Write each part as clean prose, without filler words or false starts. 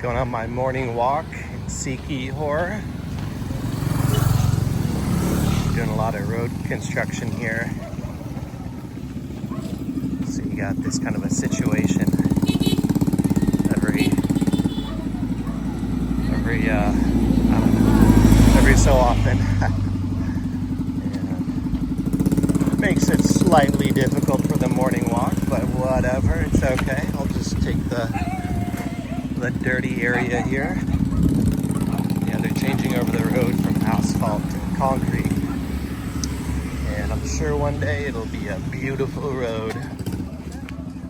Going on my morning walk in Siquijor. Doing a lot of road construction here. So you got this kind of a situation every so often. And it makes it slightly difficult for the morning walk, but whatever, it's okay. I'll just take the dirty area here. Yeah, they're changing over the road from asphalt to concrete. And I'm sure one day it'll be a beautiful road.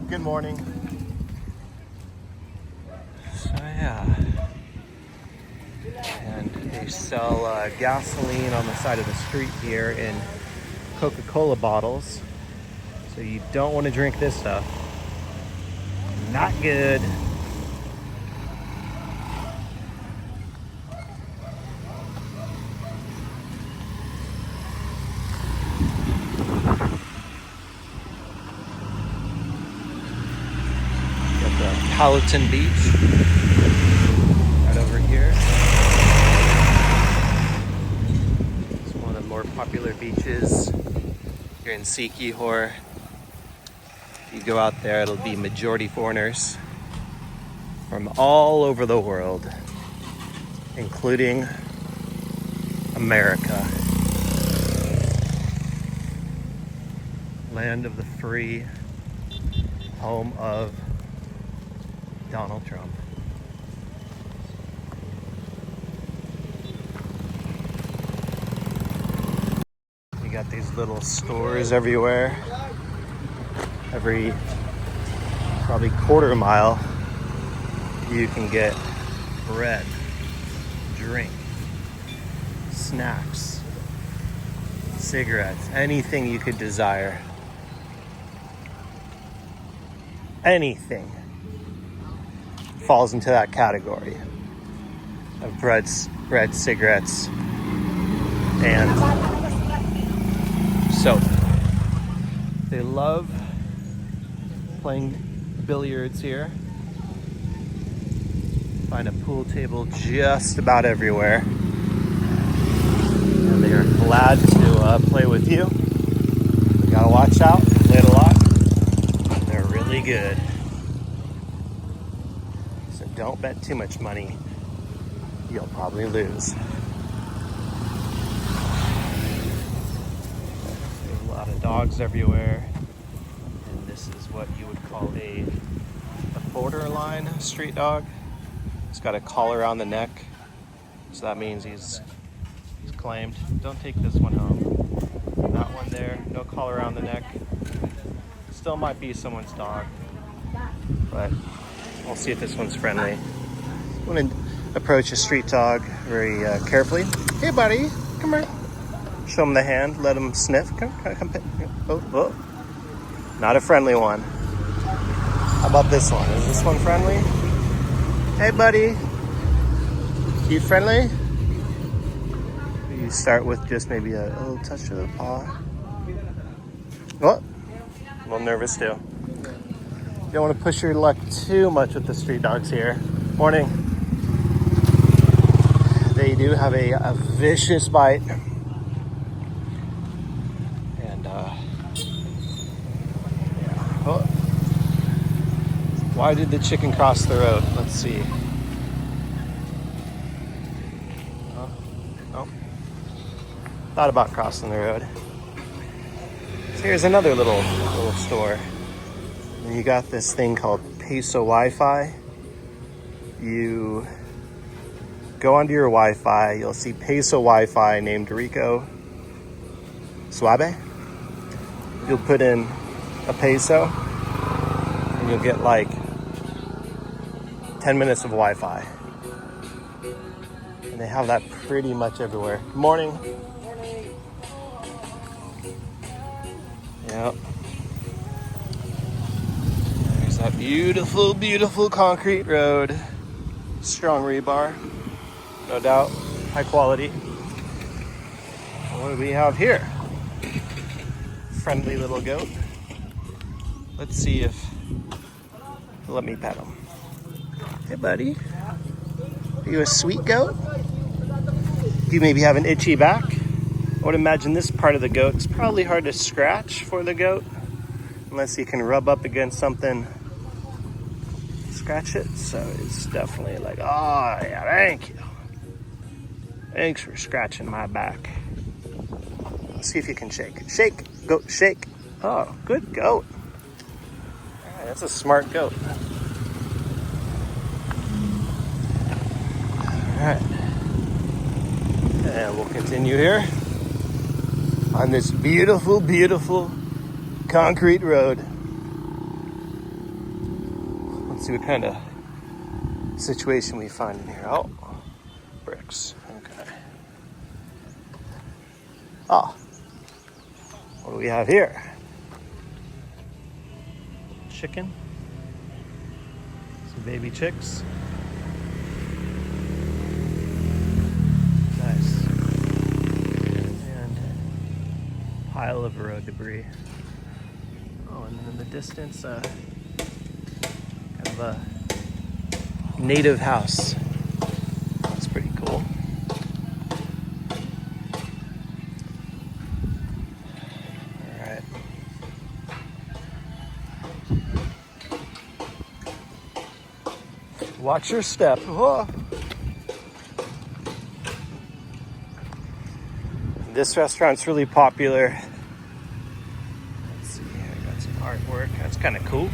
Good morning. So yeah. And they sell gasoline on the side of the street here in Coca-Cola bottles. So you don't want to drink this stuff. Not good. Got the Palatine Beach right over here. It's one of the more popular beaches here in Siquijor. If you go out there, it'll be majority foreigners from all over the world, including America. Land of the free, home of Donald Trump. You got these little stores everywhere. Every probably quarter mile, you can get bread, drink, snacks, cigarettes, anything you could desire. Anything falls into that category of bread, cigarettes, and soap. They love playing billiards here. Find a pool table just about everywhere. And they are glad to play with you. You gotta watch out, play it a lot. They're really good. So don't bet too much money. You'll probably lose. There's a lot of dogs everywhere. And this is what you would call a borderline street dog. He's got a collar around the neck. So that means he's claimed. Don't take this one home. That one there, no collar around the neck. Still might be someone's dog, but we'll see if this one's friendly. I'm gonna approach a street dog very carefully. Hey buddy, come here. Show him the hand, let him sniff. Come pet. Oh. Not a friendly one. How about this one? Is this one friendly? Hey buddy, you friendly? You start with just maybe a little touch of the paw. Oh. A little nervous too. You don't want to push your luck too much with the street dogs here. Morning. They do have a vicious bite. And yeah. Oh. Why did the chicken cross the road? Let's see. Oh. Thought about crossing the road. Here's another little store. And you got this thing called Peso Wi-Fi. You go onto your Wi-Fi, you'll see Peso Wi-Fi named Rico Suave. You'll put in a peso and you'll get like 10 minutes of Wi-Fi. And they have that pretty much everywhere. Good morning. Yep. There's that beautiful, beautiful concrete road. Strong rebar, no doubt, high quality. What do we have here? Friendly little goat. Let's see if, let me pet him. Hey buddy. Are you a sweet goat? Do you maybe have an itchy back? I would imagine this part of the goat is probably hard to scratch for the goat, unless you can rub up against something, scratch it. So it's definitely like, oh yeah, thank you. Thanks for scratching my back. Let's see if you can shake. Shake, goat, shake. Oh, good goat. All right, that's a smart goat. All right. And we'll continue here on this beautiful, beautiful concrete road. Let's see what kind of situation we find in here. Oh, bricks. Okay. Ah, what do we have here? Chicken. Some baby chicks. Nice. And pile of road debris. Oh, and then in the distance, kind of a native house. That's pretty cool. All right. Watch your step. Whoa. This restaurant's really popular. Let's see here, I got some artwork. That's kind of cool.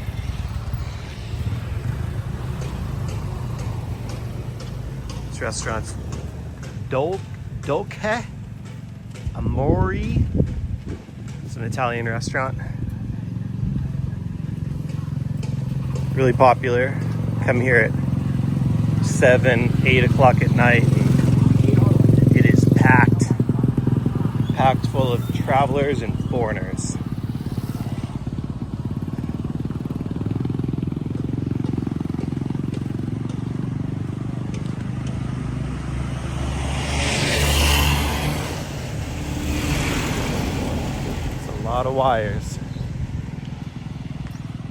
This restaurant's Dolce Amore. It's an Italian restaurant. Really popular. Come here at 7, 8 o'clock at night. It is packed full of travelers and foreigners. It's a lot of wires.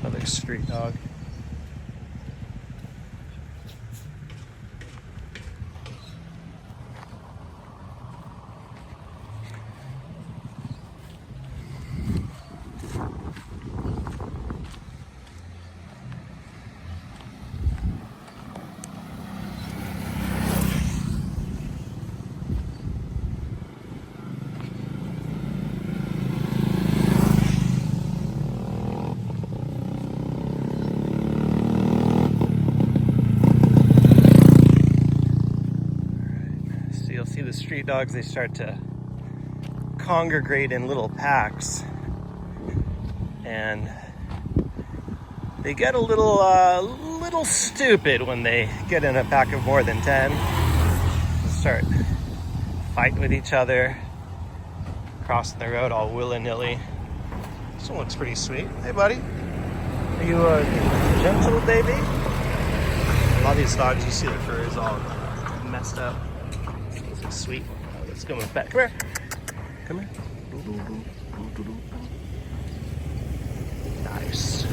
Another street dog. See the street dogs, they start to congregate in little packs, and they get a little stupid when they get in a pack of more than 10. They start fighting with each other, crossing the road all willy-nilly. This one looks pretty sweet. Hey buddy, are you a gentle baby? A lot of these dogs, you see their fur is all messed up. Sweet. Let's go with back. Come here. Come here. Nice.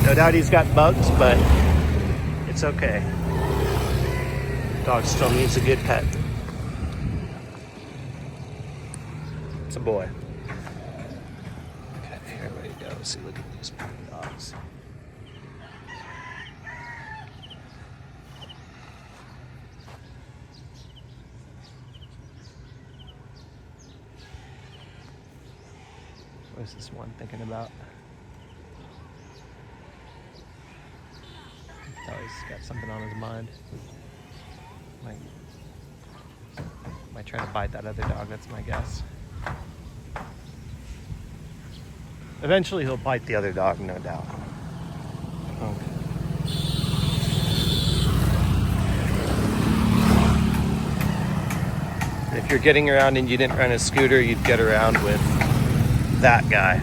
No doubt he's got bugs, but it's okay. Dog still needs a good pet. It's a boy. Okay, here we go. Let's see, look at these dogs. What is this one thinking about? Oh, he's got something on his mind. Might try to bite that other dog, that's my guess. Eventually he'll bite the other dog, no doubt. Okay. If you're getting around and you didn't rent a scooter, you'd get around with that guy.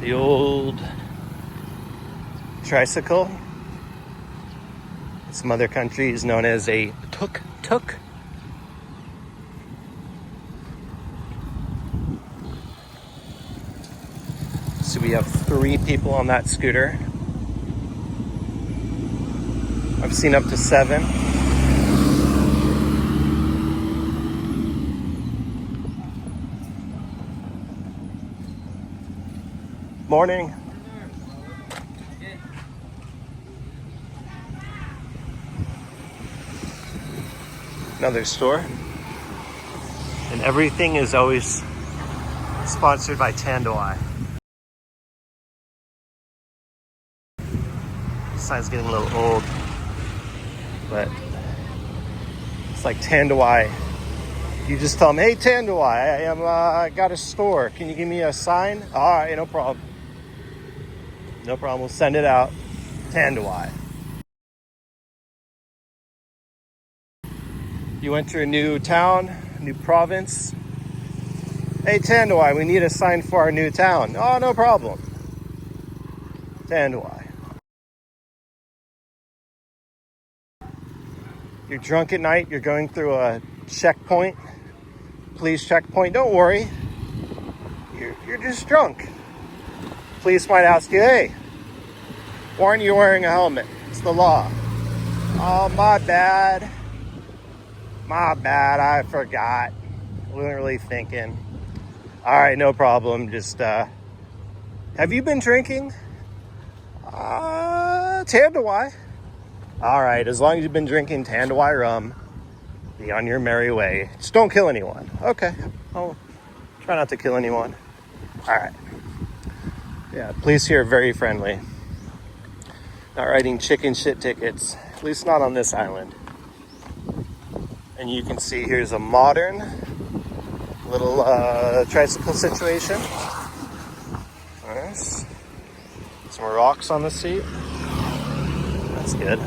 The old tricycle. In some other countries known as a tuk-tuk. So we have 3 people on that scooter. I've seen up to 7. Morning. Another store. And everything is always sponsored by Tandoai. This sign's getting a little old, but it's like Tandoai. You just tell them, hey Tandoai, I got a store. Can you give me a sign? All right, no problem. No problem, we'll send it out. Tandoai. You enter a new town, new province. Hey Tandoai, we need a sign for our new town. Oh, no problem. Tandoai. You're drunk at night, you're going through a checkpoint, police checkpoint. Don't worry, you're just drunk. Police might ask you, hey, why aren't you wearing a helmet? It's the law. Oh, my bad. My bad, I forgot. Wasn't really thinking. All right, no problem. Just, have you been drinking? Tandoai. All right, as long as you've been drinking Tandoai rum, be on your merry way. Just don't kill anyone. Okay, I'll try not to kill anyone. All right. Yeah, police here are very friendly. Not writing chicken shit tickets, at least not on this island. And you can see here's a modern little tricycle situation. Nice. Some rocks on the seat. That's good.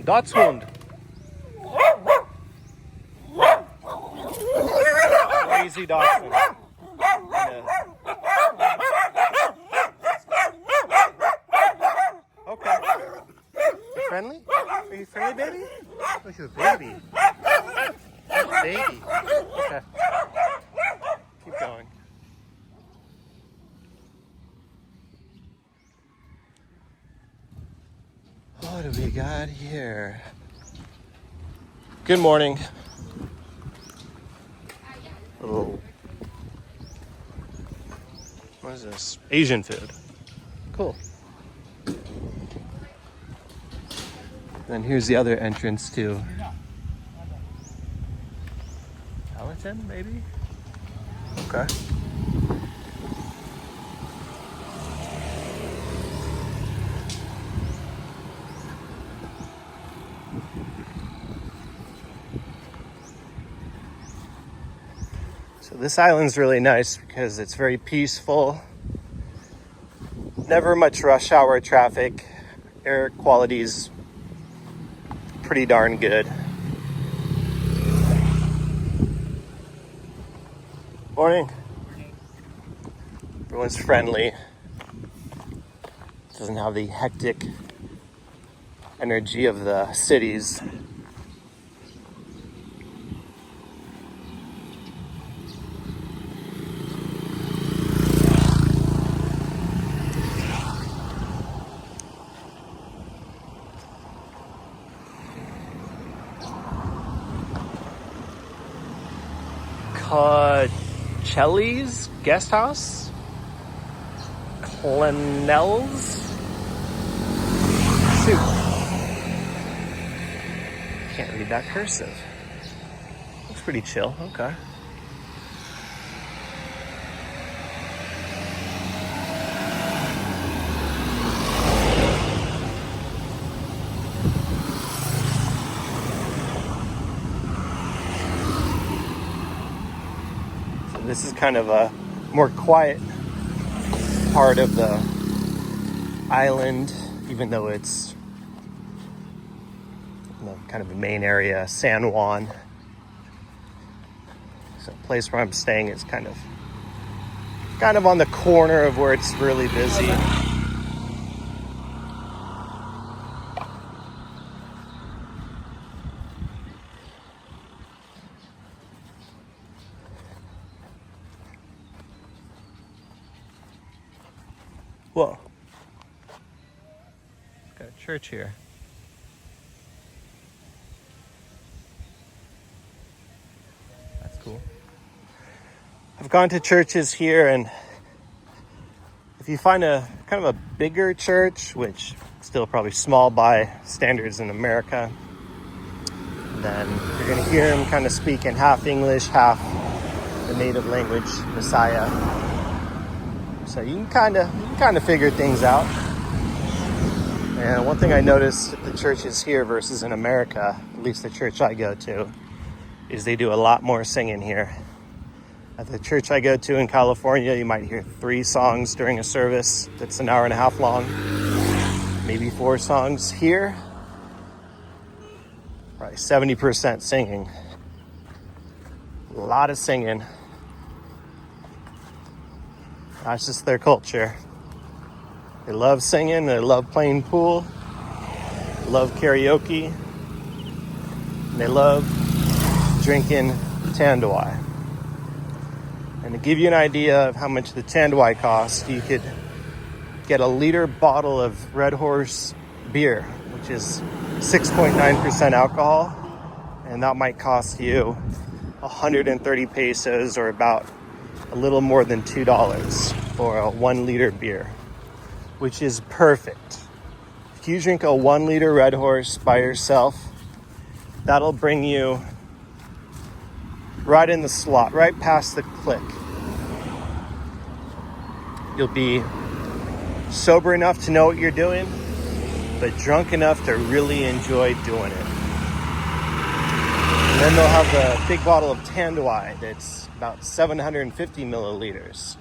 Dachshund. Crazy dachshund. Okay. You friendly? Are you friendly, baby? Look at the baby. Baby. Okay. Keep going. What do we got here? Good morning. Oh. What is this? Asian food. Cool. Then here's the other entrance to Peloton, maybe? Okay. So this island's really nice because it's very peaceful. Never much rush hour traffic. Air quality's pretty darn good. Morning. Everyone's friendly. Doesn't have the hectic energy of the cities. Chelly's Guest House? Clenell's? Shoot. Can't read that cursive. Looks pretty chill. Okay. This is kind of a more quiet part of the island, even though it's kind of a main area, San Juan. So the place where I'm staying is kind of on the corner of where it's really busy. Whoa. Got a church here. That's cool. I've gone to churches here, and if you find a kind of a bigger church, which still probably small by standards in America, then you're going to hear them kind of speak in half English, half the native language, Messiah. So you can kind of figure things out. And one thing I noticed at the churches here versus in America, at least the church I go to, is they do a lot more singing here. At the church I go to in California, you might hear 3 songs during a service that's an hour and a half long, maybe 4 songs. Here, probably 70% singing. A lot of singing. That's just their culture. They love singing, they love playing pool, they love karaoke, and they love drinking tanduay. And to give you an idea of how much the tanduay costs, you could get a liter bottle of Red Horse beer, which is 6.9% alcohol, and that might cost you 130 pesos, or about a little more than $2 for a 1 liter beer, which is perfect. If you drink a 1 liter Red Horse by yourself, that'll bring you right in the slot, right past the click. You'll be sober enough to know what you're doing, but drunk enough to really enjoy doing it. And then they'll have the big bottle of tanduay that's about 750 milliliters.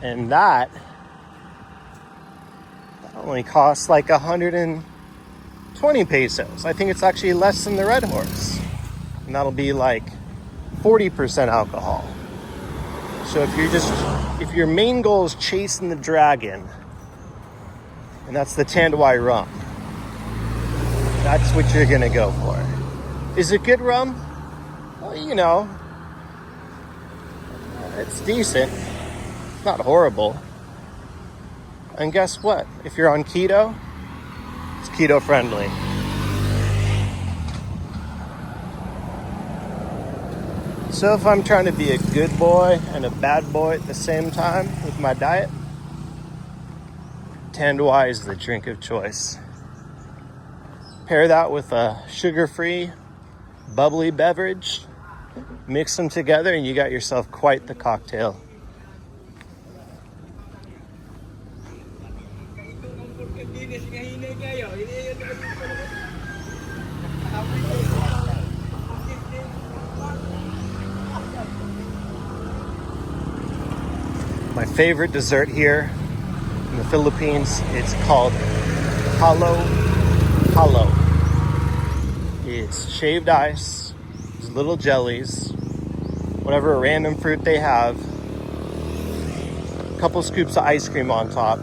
And that only costs like 120 pesos. I think it's actually less than the Red Horse. And that'll be like 40% alcohol. So if your main goal is chasing the dragon, and that's the tanduay rum, that's what you're gonna go for. Is it good rum? Well, you know, it's decent. Not horrible. And guess what? If you're on keto, it's keto friendly. So if I'm trying to be a good boy and a bad boy at the same time with my diet, tanduay is the drink of choice. Pair that with a sugar-free, bubbly beverage, mix them together, and you got yourself quite the cocktail. My favorite dessert here in the Philippines, it's called halo halo. It's shaved ice, these little jellies, whatever random fruit they have, a couple scoops of ice cream on top,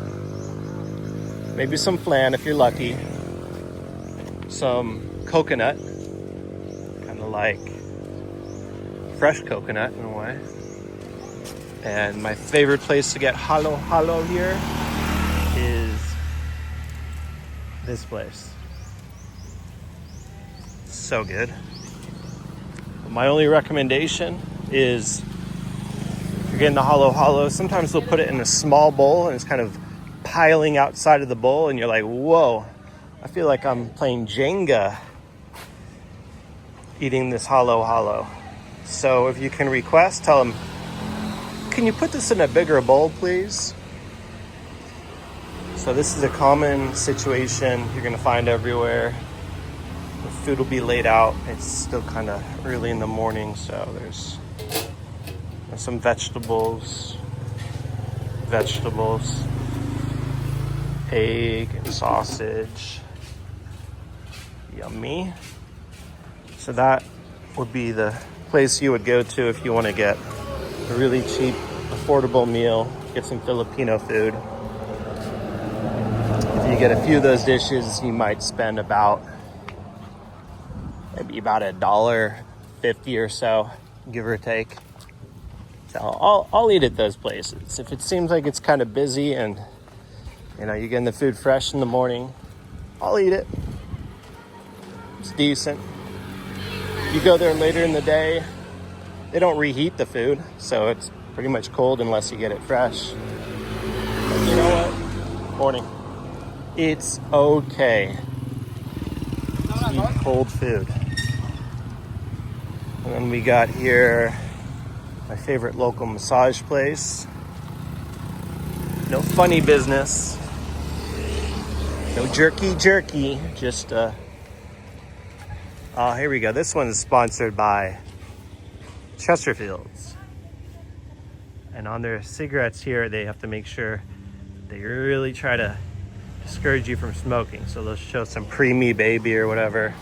maybe some flan if you're lucky, some coconut, kind of like fresh coconut in a way. And my favorite place to get halo halo here is this place. So good. But my only recommendation is, if you're getting the halo halo, sometimes they'll put it in a small bowl and it's kind of piling outside of the bowl, and you're like, whoa, I feel like I'm playing Jenga eating this halo halo. So if you can request, tell them, can you put this in a bigger bowl, please? So this is a common situation you're gonna find everywhere. The food will be laid out. It's still kind of early in the morning, so there's some vegetables, egg and sausage. Yummy. So that would be the place you would go to if you want to get a really cheap, affordable meal, get some Filipino food. If you get a few of those dishes, you might spend maybe about $1.50 or so, give or take. So I'll eat at those places. If it seems like it's kind of busy and You know, you're getting the food fresh in the morning. I'll eat it. It's decent. You go there later in the day, they don't reheat the food, so it's pretty much cold unless you get it fresh. But you know what? Morning. It's okay to eat cold food. And then we got here my favorite local massage place. No funny business. No jerky. Just, oh, here we go. This one is sponsored by Chesterfields. And on their cigarettes here, they have to make sure they really try to discourage you from smoking. So they'll show some Preemie Baby or whatever.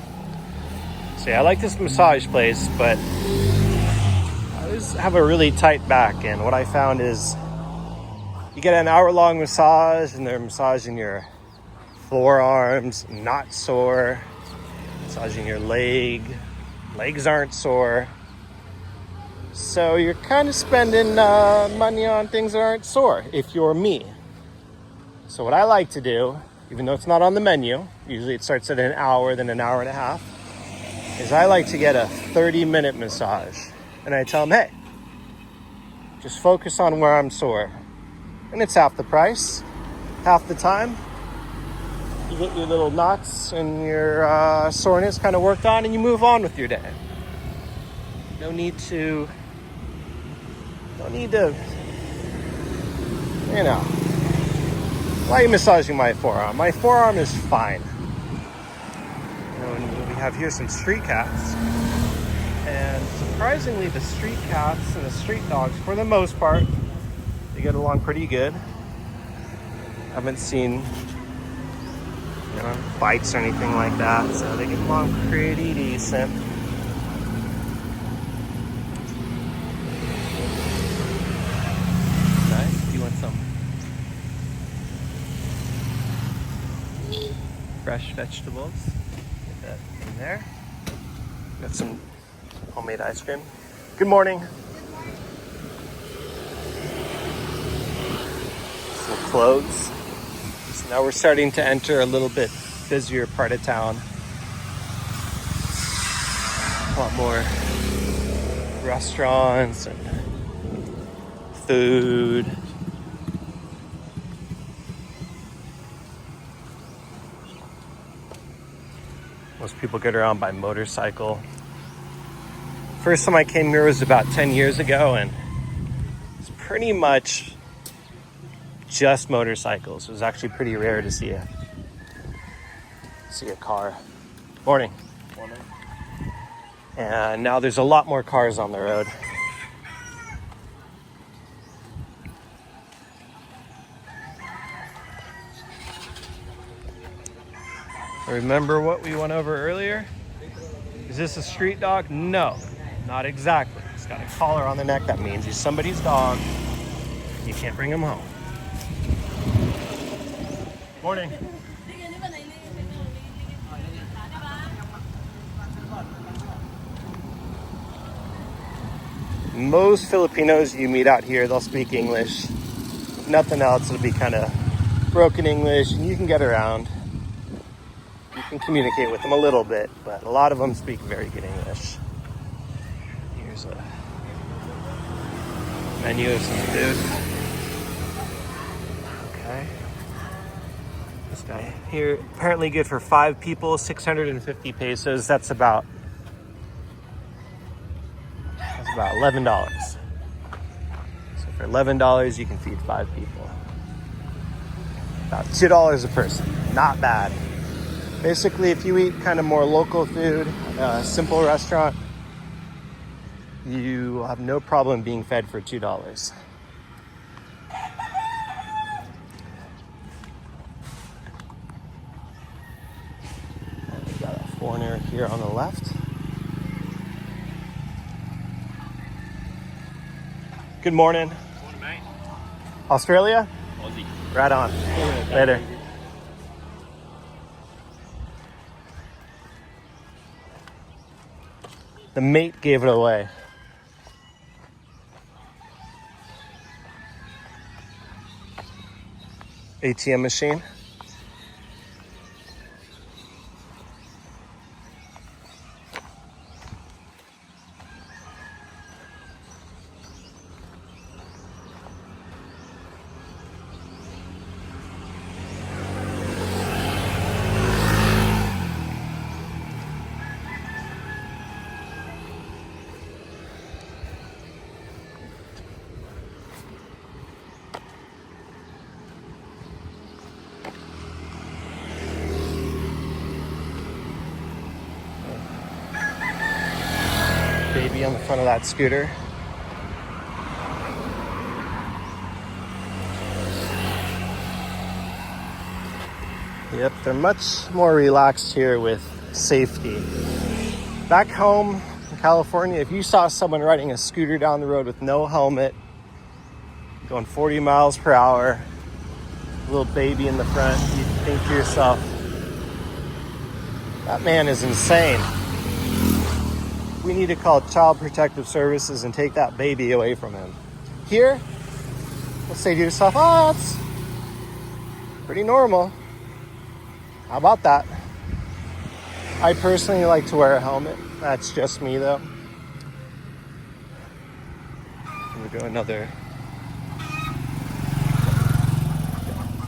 So yeah, I like this massage place, but I always have a really tight back. And what I found is you get an hour-long massage and they're massaging your forearms, not sore. Massaging your legs aren't sore. So you're kind of spending money on things that aren't sore, if you're me. So what I like to do, even though it's not on the menu, usually it starts at an hour, then an hour and a half, is I like to get a 30-minute massage. And I tell them, hey, just focus on where I'm sore. And it's half the price, half the time. You get your little knots and your soreness kind of worked on, and you move on with your day. No need to, you know. Why are you massaging my forearm? My forearm is fine. You know, and we have here some street cats. And surprisingly, the street cats and the street dogs, for the most part, they get along pretty good. Haven't seen, you know, fights or anything like that, so they get along pretty decent. Nice. Do you want some fresh vegetables? Get that in there. Got some homemade ice cream. Good morning. Some clothes. So now we're starting to enter a little bit busier part of town. A lot more restaurants and food. Most people get around by motorcycle. First time I came here was about 10 years ago, and it's pretty much just motorcycles. It was actually pretty rare to see a car. Morning. Morning. And now there's a lot more cars on the road. Remember what we went over earlier? Is this a street dog? No, not exactly. It's got a collar on the neck. That means he's somebody's dog. You can't bring him home. Morning. Most Filipinos you meet out here, they'll speak English. If nothing else, it'll be kind of broken English, and you can get around. You can communicate with them a little bit, but a lot of them speak very good English. Here's a menu of some food. Okay. This guy here, apparently good for 5 people, 650 pesos. That's about $11. So for $11, you can feed 5 people. About $2 a person. Not bad. Basically, if you eat kind of more local food, a simple restaurant, you have no problem being fed for $2. And we got a foreigner here on the left. Good morning. Morning, mate. Australia? Aussie. Right on. Later. The mate gave it away. ATM machine. Baby on the front of that scooter. Yep, they're much more relaxed here with safety. Back home in California, if you saw someone riding a scooter down the road with no helmet, going 40 miles per hour, a little baby in the front, you'd think to yourself, that man is insane. We need to call Child Protective Services and take that baby away from him. Here, let's say to yourself, oh, that's pretty normal. How about that? I personally like to wear a helmet. That's just me, though. We'll do another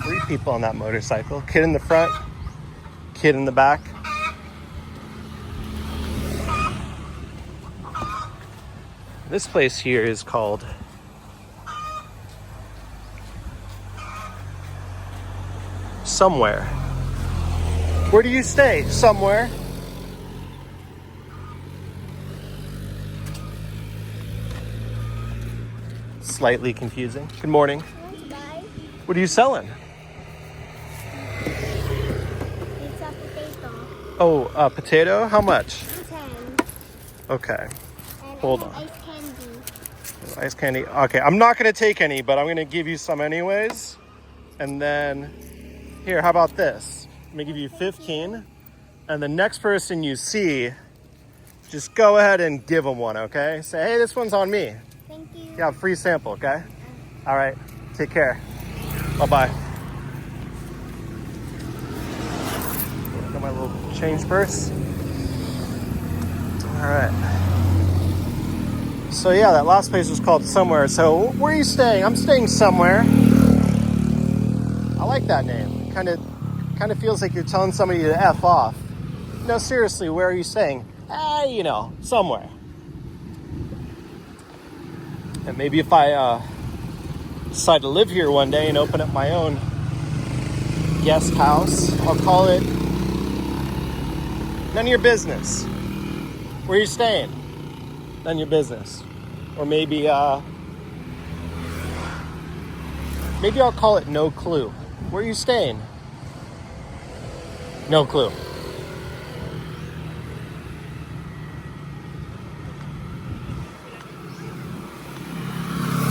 3 people on that motorcycle. Kid in the front, kid in the back. This place here is called Somewhere. Where do you stay? Somewhere. Slightly confusing. Good morning. What are you selling? It's a potato. Oh, a potato? How much? 10. Okay. And Hold I have on. ice candy. Ice candy. Okay, I'm not going to take any, but I'm going to give you some anyways. And then, here, how about this? Let me give you 15. And the next person you see, just go ahead and give them one, okay? Say, hey, this one's on me. Thank you. Yeah, free sample, okay? All right, take care. Bye-bye. Got my little change purse. All right. So yeah, that last place was called Somewhere. So where are you staying? I'm staying somewhere. I like that name. Kind of feels like you're telling somebody to F off. No, seriously, where are you staying? You know, somewhere. And maybe if I decide to live here one day and open up my own guest house, I'll call it None of Your Business. Where are you staying? None of your business. Or maybe maybe I'll call it No Clue. Where are you staying? No clue.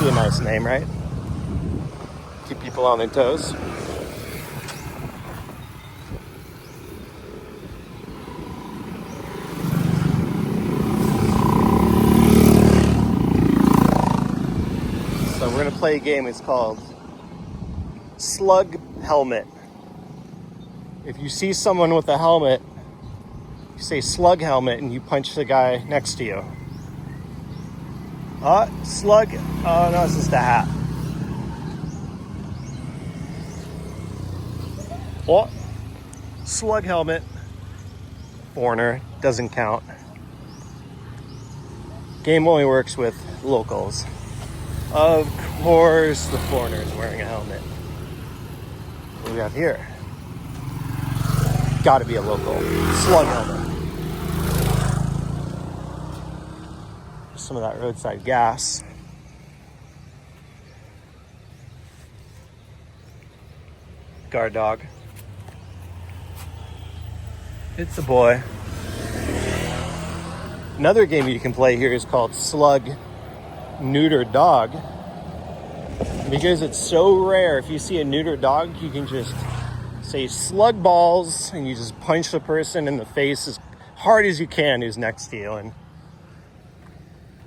Be a nice name, right? Keep people on their toes. So we're gonna play a game. It's called Slug Helmet. If you see someone with a helmet, you say slug helmet and you punch the guy next to you. Slug. Oh no, it's just a hat. What? Slug helmet. Foreigner. Doesn't count. Game only works with locals. Of course, the foreigner is wearing a helmet. What do we have here? Gotta be a local. Slug helmet. Some of that roadside gas. Guard dog. It's a boy. Another game you can play here is called Slug Neuter Dog. Because it's so rare, if you see a neuter dog, you can just say slug balls and you just punch the person in the face as hard as you can who's next to you. And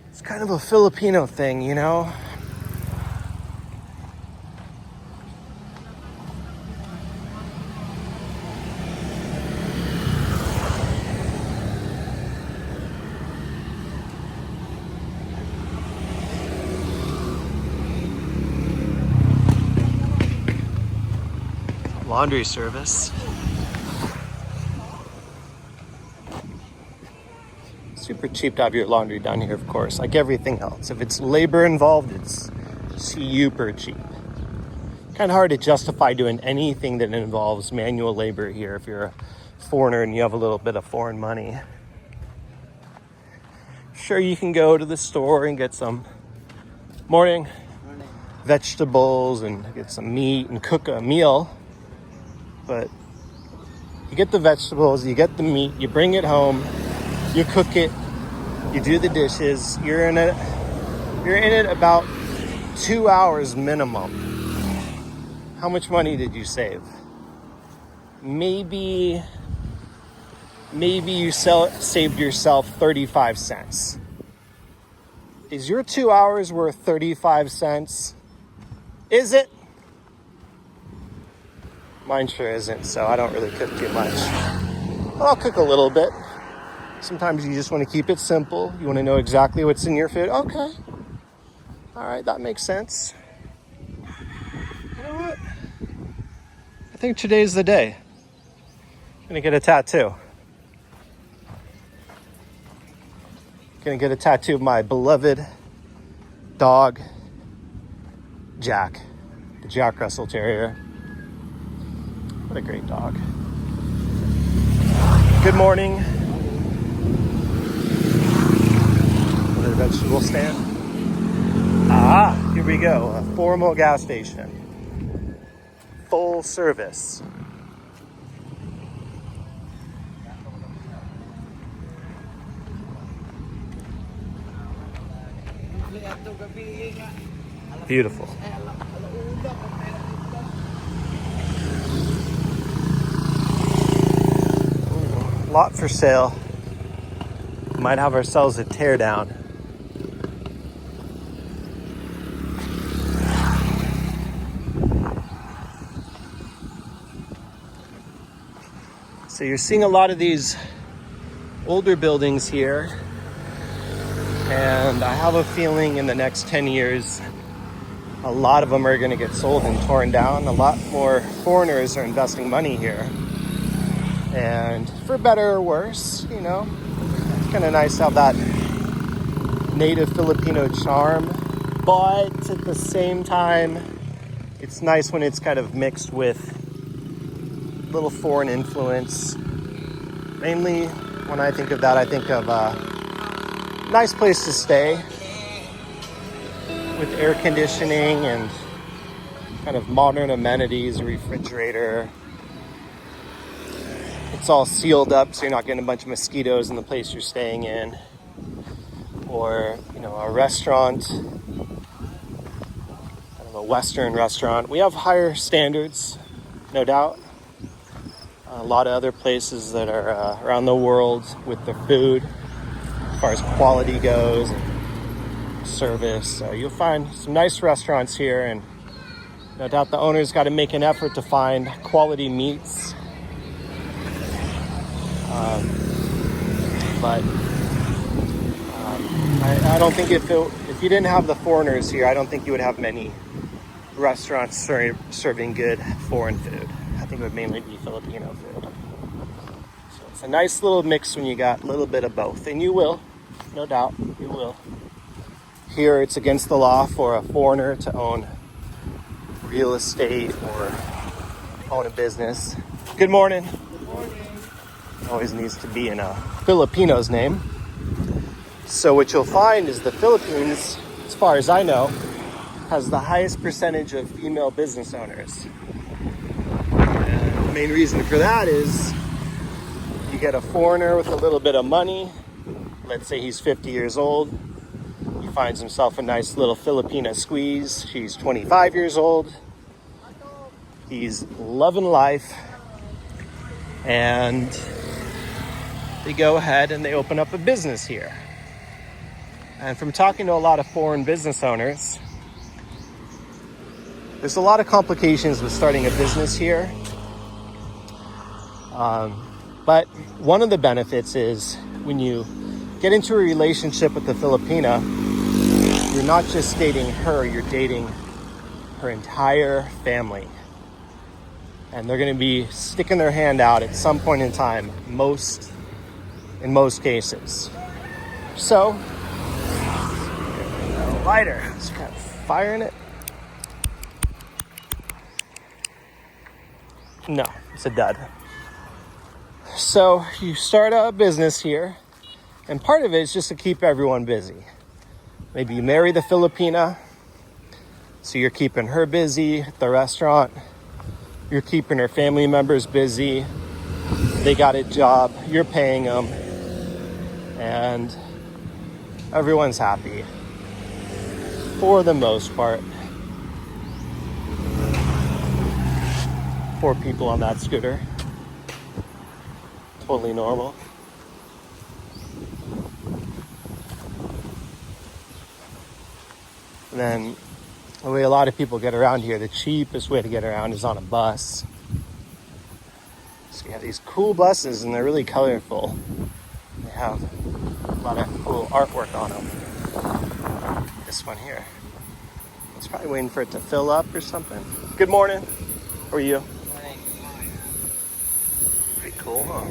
it's kind of a Filipino thing, you know? laundry service. Super cheap to have your laundry done here, of course, like everything else. If it's labor involved, it's super cheap. Kind of hard to justify doing anything that involves manual labor here if you're a foreigner and you have a little bit of foreign money. Sure, you can go to the store and get some morning vegetables and get some meat and cook a meal, but you get the vegetables, you get the meat, you bring it home, you cook it, you do the dishes, you're in it about 2 hours minimum. How much money did you save? Maybe you saved yourself 35 cents. Is your 2 hours worth 35 cents? Is it? Mine sure isn't, so I don't really cook too much. But I'll cook a little bit. Sometimes you just want to keep it simple. You want to know exactly what's in your food. Okay. All right, that makes sense. You know what? I think today's the day. I'm gonna get a tattoo. Gonna get a tattoo of my beloved dog, Jack, the Jack Russell Terrier. What a great dog. Good morning. Another vegetable stand. Here we go. A formal gas station. Full service. Beautiful. Ooh, lot for sale. Might have ourselves a teardown. So you're seeing a lot of these older buildings here. And I have a feeling in the next 10 years, a lot of them are going to get sold and torn down. A lot more foreigners are investing money here. And for better or worse, you know, it's kind of nice to have that native Filipino charm. But at the same time, it's nice when it's kind of mixed with little foreign influence. Mainly when I think of that, I think of nice place to stay with air conditioning and kind of modern amenities, a refrigerator. It's all sealed up so you're not getting a bunch of mosquitoes in the place you're staying in. Or, you know, a restaurant, kind of a Western restaurant. We have higher standards, no doubt. A lot of other places that are around the world with the food, as far as quality goes and service. So you'll find some nice restaurants here, and no doubt the owner's got to make an effort to find quality meats. But I don't think if you didn't have the foreigners here, I don't think you would have many restaurants serving good foreign food. I think it would mainly be Filipino food. So it's a nice little mix when you got a little bit of both, and you will. No doubt, you will. Here, it's against the law for a foreigner to own real estate or own a business. Good morning. Good morning. Always needs to be in a Filipino's name. So what you'll find is the Philippines, as far as I know, has the highest percentage of female business owners. And the main reason for that is you get a foreigner with a little bit of money. Let's say he's 50 years old. He finds himself a nice little Filipina squeeze. She's 25 years old. He's loving life. And they go ahead and they open up a business here. And from talking to a lot of foreign business owners, there's a lot of complications with starting a business here. But one of the benefits is when you get into a relationship with the Filipina, you're not just dating her, you're dating her entire family. and they're going to be sticking their hand out at some point in time, in most cases. So, lighter, just kind of firing it. No, it's a dud. So you start a business here, and part of it is just to keep everyone busy. Maybe you marry the Filipina, so you're keeping her busy at the restaurant. You're keeping her family members busy. They got a job, you're paying them, and everyone's happy for the most part. 4 people on that scooter. Totally normal. And then the way a lot of people get around here, the cheapest way to get around is on a bus. So you have these cool buses, and they're really colorful. They have a lot of cool artwork on them. This one here. It's probably waiting for it to fill up or something. Good morning. How are you? Pretty cool, huh?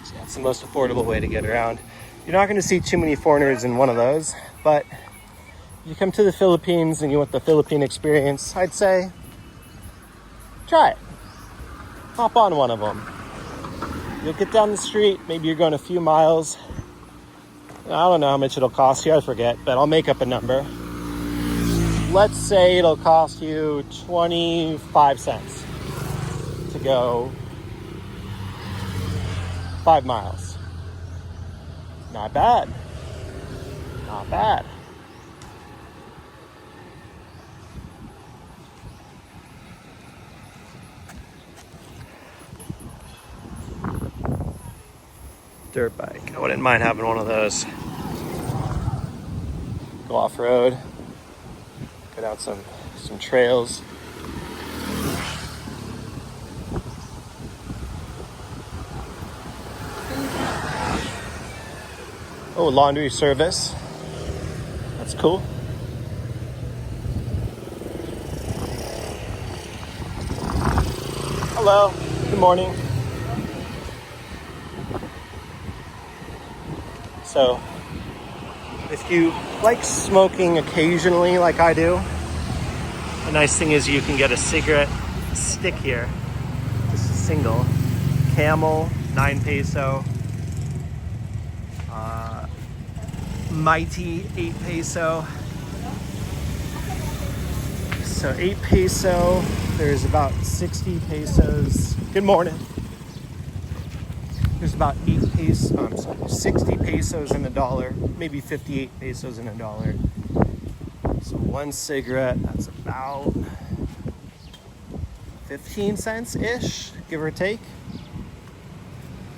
So that's the most affordable way to get around. You're not going to see too many foreigners in one of those, but if you come to the Philippines and you want the Philippine experience, I'd say try it. Hop on one of them. You'll get down the street, maybe you're going a few miles. I don't know how much it'll cost you, I forget, but I'll make up a number. Let's say it'll cost you 25 cents to go 5 miles. Not bad. Not bad. Dirt bike. I wouldn't mind having one of those. Go off-road. Go down some trails. Oh, laundry service. That's cool. Hello. Good morning. So, if you like smoking occasionally like I do, the nice thing is you can get a cigarette stick here. Just a single. Camel, 9 peso. Mighty, 8 peso. So 8 peso, there's about 60 pesos. Good morning. There's about 60 pesos in a dollar, maybe 58 pesos in a dollar. So 1 cigarette, that's about 15 cents-ish, give or take.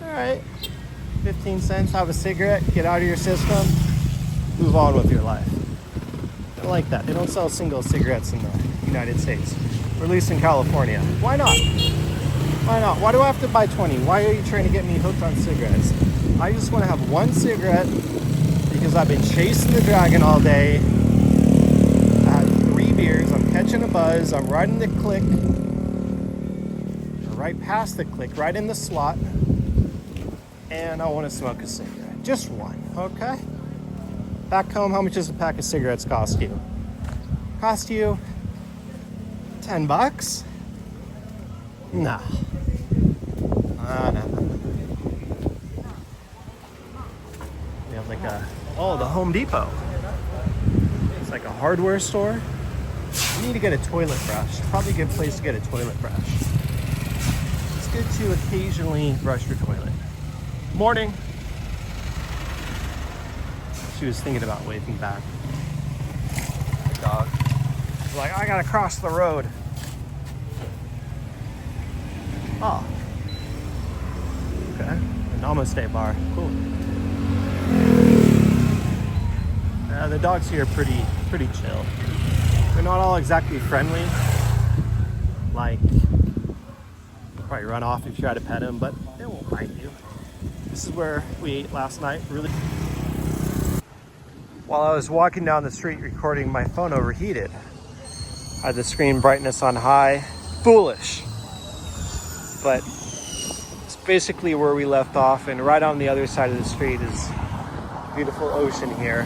All right, 15 cents, have a cigarette, get out of your system, move on with your life. I like that. They don't sell single cigarettes in the United States, or at least in California. Why not? Why not? Why do I have to buy 20? Why are you trying to get me hooked on cigarettes? I just want to have 1 cigarette because I've been chasing the dragon all day. I had 3 beers. I'm catching a buzz. I'm riding the click. Right past the click, right in the slot. And I want to smoke a cigarette. Just 1, okay? Back home, how much does a pack of cigarettes cost you? Cost you $10? Nah. No. We have like the Home Depot. It's like a hardware store. You need to get a toilet brush. Probably a good place to get a toilet brush. It's good to occasionally brush your toilet. Morning. She was thinking about waving back. The dog. She's like, I gotta cross the road. Oh. Okay. A namaste bar. Cool. The dogs here are pretty chill. They're not all exactly friendly. Like, they'll probably run off if you try to pet them, but they won't bite you. This is where we ate last night. Really. While I was walking down the street recording, my phone overheated. I had the screen brightness on high. Foolish. But it's basically where we left off, and right on the other side of the street is beautiful ocean here.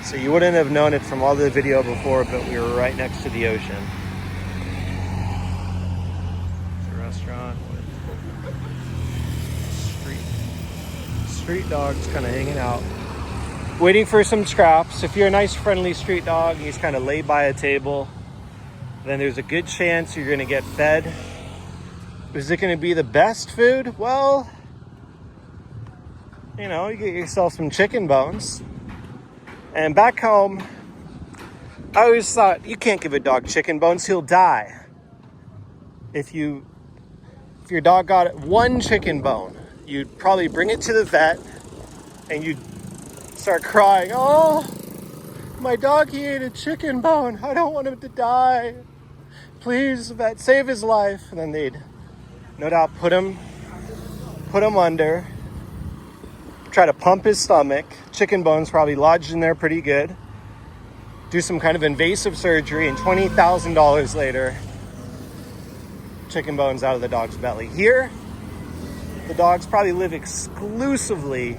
So you wouldn't have known it from all the video before, but we were right next to the ocean. It's a restaurant with street dogs kind of hanging out, waiting for some scraps. If you're a nice, friendly street dog, he's kind of laid by a table, then there's a good chance you're going to get fed. Is it going to be the best food? Well, you know, you get yourself some chicken bones. And back home, I always thought, you can't give a dog chicken bones, he'll die. If your dog got one chicken bone, you'd probably bring it to the vet and you'd start crying, oh, my dog, he ate a chicken bone. I don't want him to die. Please, vet, save his life. And then they'd no doubt put him under, try to pump his stomach, chicken bones probably lodged in there pretty good, do some kind of invasive surgery, and $20,000 later, chicken bones out of the dog's belly. Here, the dogs probably live exclusively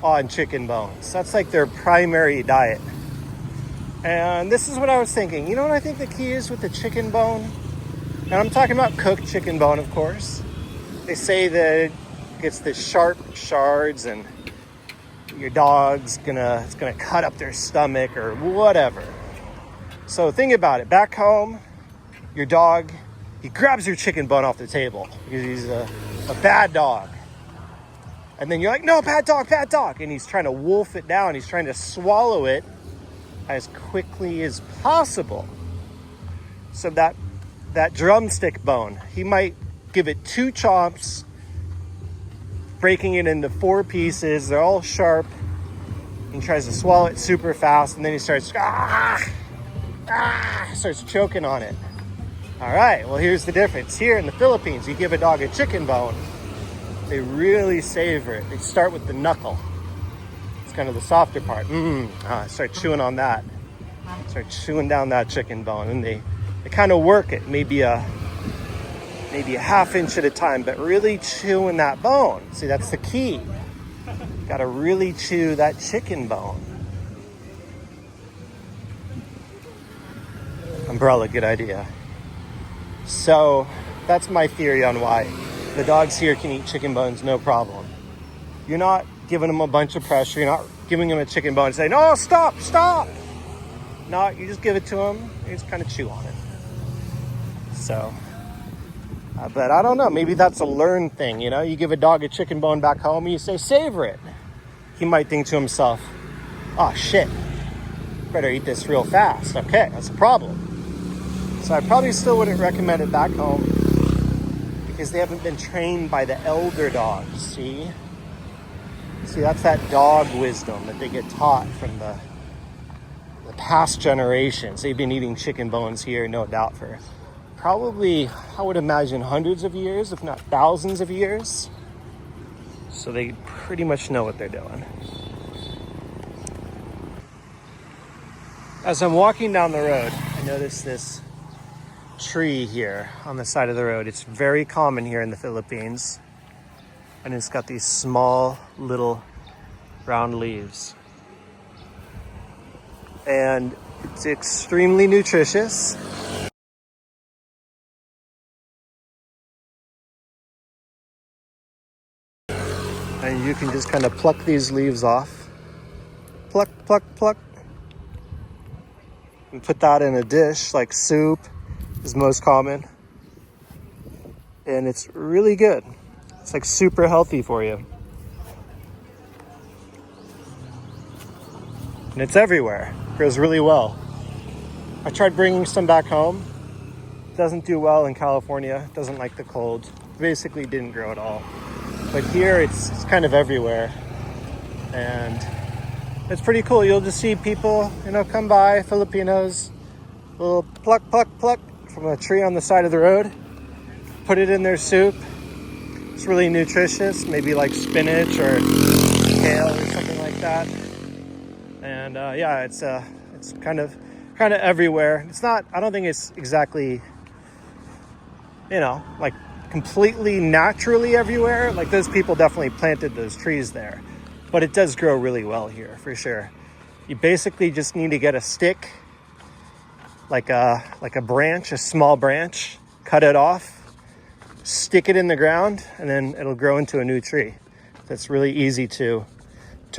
on chicken bones. That's like their primary diet. And this is what I was thinking. You know what I think the key is with the chicken bone? And I'm talking about cooked chicken bone, of course. They say that it's the sharp shards and your dog's it's gonna cut up their stomach or whatever. So think about it. Back home, your dog, he grabs your chicken bone off the table because he's a bad dog. And then you're like, no, bad dog. And he's trying to wolf it down. He's trying to swallow it as quickly as possible. So that drumstick bone, he might give it 2 chomps, breaking it into 4 pieces. They're all sharp. He tries to swallow it super fast, and then he starts starts choking on it. All right, well, here's the difference. Here in the Philippines, you give a dog a chicken bone, they really savor it. They start with the knuckle. It's kind of the softer part. Start chewing on that. Start chewing down that chicken bone, and they kind of work it, maybe a half inch at a time, but really chewing that bone. See, that's the key. Got to really chew that chicken bone. Umbrella, good idea. So that's my theory on why the dogs here can eat chicken bones, no problem. You're not giving them a bunch of pressure. You're not giving them a chicken bone and saying, "No, stop." No, you just give it to them. You just kind of chew on it. So, but I don't know. Maybe that's a learned thing. You know, you give a dog a chicken bone back home and you say, "Savor it." He might think to himself, "Oh shit, better eat this real fast." Okay, that's a problem. So I probably still wouldn't recommend it back home because they haven't been trained by the elder dogs. See, that's that dog wisdom that they get taught from the past generations. They've been eating chicken bones here, no doubt, for probably, I would imagine, hundreds of years, if not thousands of years. So they pretty much know what they're doing. As I'm walking down the road, I notice this tree here on the side of the road. It's very common here in the Philippines. And it's got these small little round leaves. And it's extremely nutritious. And you can just kind of pluck these leaves off. Pluck. And put that in a dish, like soup is most common. And it's really good. It's like super healthy for you. And it's everywhere. It grows really well. I tried bringing some back home. It doesn't do well in California. It doesn't like the cold. Basically didn't grow at all. But here it's kind of everywhere. And it's pretty cool. You'll just see people, come by, Filipinos, little pluck from a tree on the side of the road, put it in their soup. It's really nutritious, maybe like spinach or kale or something like that. And yeah, it's kind of everywhere. It's not, I don't think it's exactly, you know, like completely naturally everywhere. Like those people definitely planted those trees there, but it does grow really well here for sure. You basically just need to get a stick, like a branch, a small branch, cut it off, stick it in the ground, and then it'll grow into a new tree. That's really easy to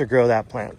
grow that plant.